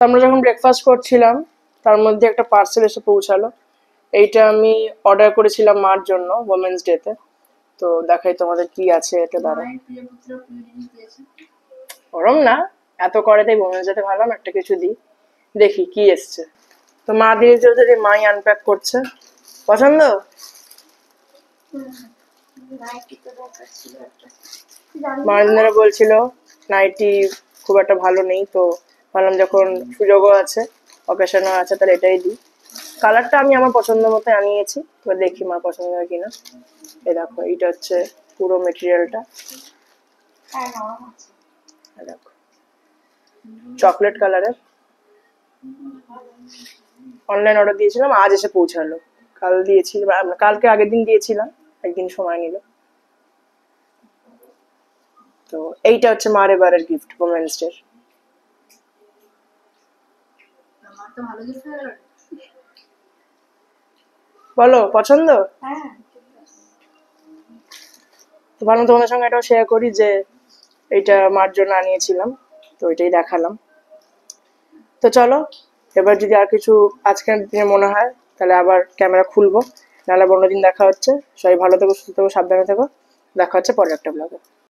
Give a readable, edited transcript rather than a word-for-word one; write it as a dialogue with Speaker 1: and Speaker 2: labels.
Speaker 1: আমরা যখন ব্রেকফাস্ট করছিলাম তার মধ্যে একটা পার্সেল এসে পৌঁছালো। এইটা আমি অর্ডার করেছিলাম মার জন্য ওমেন্স ডেতে। তো দেখাই তোমাদের কি আছে এটা, দাঁড়াও। ওরম না, এত করে তাই ওমেন্স ডেতে ভাবলাম একটা কিছু দিই, দেখি কি এসছে। তো মা দিয়েছে, যদি মাই আনপ্যাক করছে। পছন্দ? মারা বলছিল নাইটি খুব একটা ভালো নেই, তো ভাবলাম যখন সুযোগও আছে, অকেশনও আছে, তাহলে এটাই দিই। কালারটা আমি আমার পছন্দ মতো আনিয়েছি, এবার দেখি মা পছন্দ হয় কিনা। এই দেখো, এইটা হচ্ছে পুরো মেটেরিয়ালটা। দেখো, চকলেট কালারের। অনলাইন অর্ডার দিয়েছিলাম, আজ এসে পৌঁছালো। কাল দিয়েছিলাম, কালকে আগের দিন দিয়েছিলাম, একদিন সময় নিল। তো এইটা হচ্ছে মার এবারের গিফট ওমেন্স ডে। বলো পছন্দ? তো ভাবলাম তোমাদের সঙ্গে এটাও শেয়ার করি যে এইটা মার জন্য আনিয়েছিলাম, তো এটাই দেখালাম। তো চলো, এবার যদি আর কিছু আজকের দিনে মনে হয় তাহলে আবার ক্যামেরা খুলবো, নাহলে অন্যদিন দেখা হচ্ছে। সবাই ভালো থেকো, সুস্থ থেকো, সাবধানে থেকো। দেখা হচ্ছে পরের একটা ব্লগে।